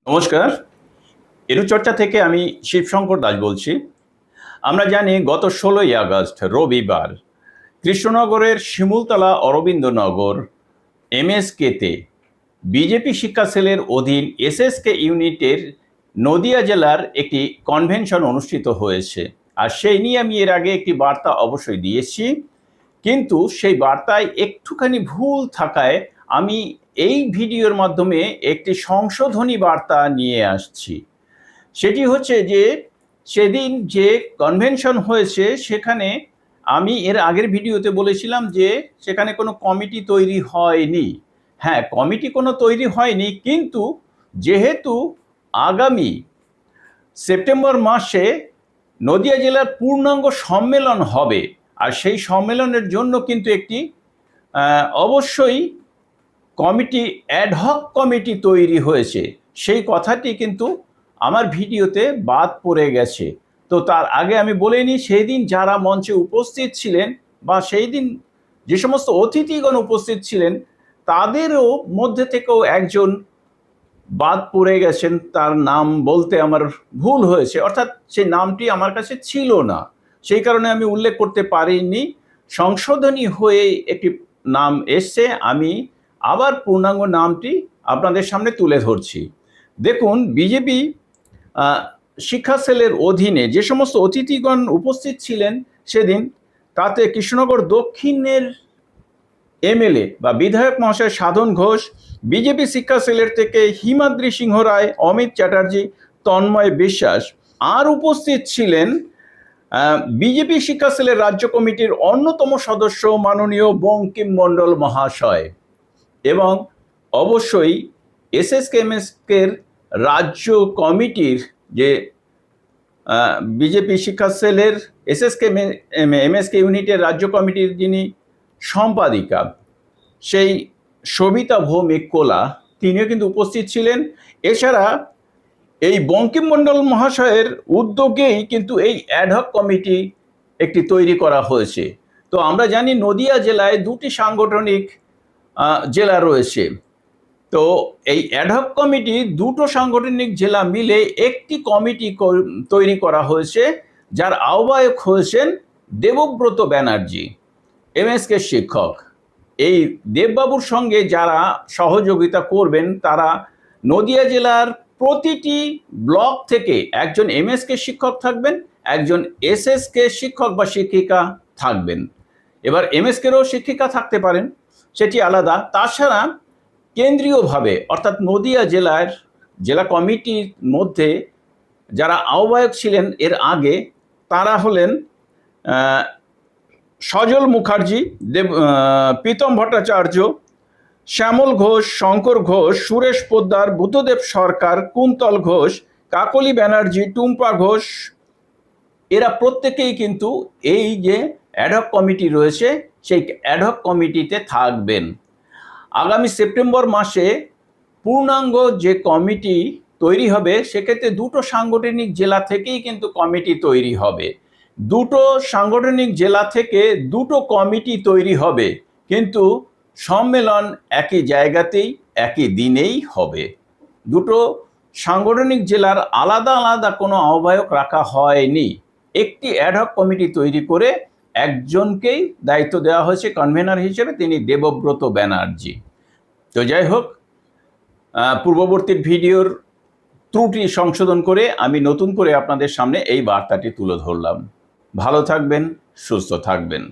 নমস্কার। এরুচর্চা থেকে আমি শিবশঙ্কর দাস বলছি। আমরা জানি গত ১৬ই আগস্ট রবিবার কৃষ্ণনগরের শিমুলতলা অরবিন্দনগর এমএসকেতে বিজেপি শিক্ষা সেলের অধীন এসএসকে ইউনিটের নদিয়া জেলার একটি কনভেনশন অনুষ্ঠিত হয়েছে। আর সেই নিয়ে আমি এর আগে একটি বার্তা অবশ্যই দিয়েছি, কিন্তু সেই বার্তায় একটুখানি ভুল থাকায় আমি এই ভিডিওর মাধ্যমে একটি সংশোধনী বার্তা নিয়ে আসছি। সেটি হচ্ছে যে সেদিন যে কনভেনশন হয়েছে সেখানে আমি এর আগের ভিডিওতে বলেছিলাম যে সেখানে কোনো কমিটি তৈরি হয়নি। হ্যাঁ, কমিটি কোনো তৈরি হয়নি, কিন্তু যেহেতু আগামী সেপ্টেম্বর মাসে নদিয়া জেলার পূর্ণাঙ্গ সম্মেলন হবে, আর সেই সম্মেলনের জন্য কিন্তু একটি অবশ্যই কমিটি অ্যাডহক কমিটি তৈরি হয়েছে, সেই কথাটি কিন্তু আমার ভিডিওতে বাদ পড়ে গেছে। তো তার আগে আমি বলে নিই, সেই দিন যারা মঞ্চে উপস্থিত ছিলেন বা সেই দিন যে সমস্ত অতিথিগণ উপস্থিত ছিলেন তাদেরও মধ্যে থেকেও একজন বাদ পড়ে গেছেন, তার নাম বলতে আমার ভুল হয়েছে, অর্থাৎ সেই নামটি আমার কাছে ছিল না, সেই কারণে আমি উল্লেখ করতে পারিনি। সংশোধনী হয়ে একটি নাম এসছে, আমি আবার পূর্ণাঙ্গ নামটি আপনাদের সামনে তুলে ধরছি। দেখুন, বিজেপি শিক্ষা সেলের অধীনে যে সমস্ত অতিথিগণ উপস্থিত ছিলেন সেদিন, তাতে কৃষ্ণনগর দক্ষিণের এমএলএ বা বিধায়ক মহাশয় সাধন ঘোষ, বিজেপি শিক্ষা সেলের থেকে হিমাদ্রি সিংহ রায়, অমিত চ্যাটার্জি, তন্ময় বিশ্বাস, আর উপস্থিত ছিলেন বিজেপি শিক্ষা সেলের রাজ্য কমিটির অন্যতম সদস্য মাননীয় বঙ্কিম মণ্ডল মহাশয়, এবং অবশ্যই এসএসকেএমএসকের রাজ্য কমিটির যে বিজেপি শিক্ষা সেলের এমএসকে ইউনিটের রাজ্য কমিটির যিনি সম্পাদিকা, সেই সবিতা ভৌমিক কোলা, তিনিও কিন্তু উপস্থিত ছিলেন। এছাড়া এই বঙ্কিম মণ্ডল মহাশয়ের উদ্যোগেই কিন্তু এই অ্যাডহক কমিটি একটি তৈরি করা হয়েছে। তো আমরা জানি নদিয়া জেলায় দুটি সাংগঠনিক জেলা রয়েছে, তো এই অ্যাডহক কমিটি দুটো সাংগঠনিক জেলা মিলে একটি কমিটি তৈরি করা হয়েছে, যার আহ্বায়ক হয়েছেন দেবব্রত ব্যানার্জি, এমএসকে শিক্ষক। এই দেববাবুর সঙ্গে যারা সহযোগিতা করবেন তারা নদিয়া জেলার প্রতিটি ব্লক থেকে একজন এমএসকে শিক্ষক থাকবেন, একজন এসএসকে শিক্ষক বা শিক্ষিকা থাকবেন। এবার এমএসকেরও শিক্ষিকা থাকতে পারেন, সেটি আলাদা। তাছাড়া কেন্দ্রীয়ভাবে অর্থাৎ নদিয়া জেলার জেলা কমিটির মধ্যে যারা আহ্বায়ক ছিলেন এর আগে, তারা হলেন সজল মুখার্জি, প্রীতম ভট্টাচার্য, শ্যামল ঘোষ, শঙ্কর ঘোষ, সুরেশ পোদ্দার, বুদ্ধদেব সরকার, কুন্তল ঘোষ, কাকলি ব্যানার্জি, টুম্পা ঘোষ, এরা প্রত্যেকেই কিন্তু এই যে অ্যাডহক কমিটি রয়েছে সেই অ্যাডহক কমিটিতে থাকবেন। আগামী সেপ্টেম্বর মাসে পূর্ণাঙ্গ যে কমিটি তৈরি হবে সেক্ষেত্রে দুটো সাংগঠনিক জেলা থেকেই কিন্তু কমিটি তৈরি হবে। দুটো সাংগঠনিক জেলা থেকে দুটো কমিটি তৈরি হবে, কিন্তু সম্মেলন একই জায়গাতেই একই দিনেই হবে। দুটো সাংগঠনিক জেলার আলাদা আলাদা কোনো আহ্বায়ক রাখা হয়নি, একটি অ্যাডহক কমিটি তৈরি করে একজনকেই দায়িত্ব দেওয়া হয়েছে কনভেনার হিসেবে, তিনি দেবব্রত ব্যানার্জি। তো যাই হোক, পূর্ববর্তী ভিডিওর ত্রুটি সংশোধন করে আমি নতুন করে আপনাদের সামনে এই বার্তাটি তুলে ধরলাম। ভালো থাকবেন, সুস্থ থাকবেন।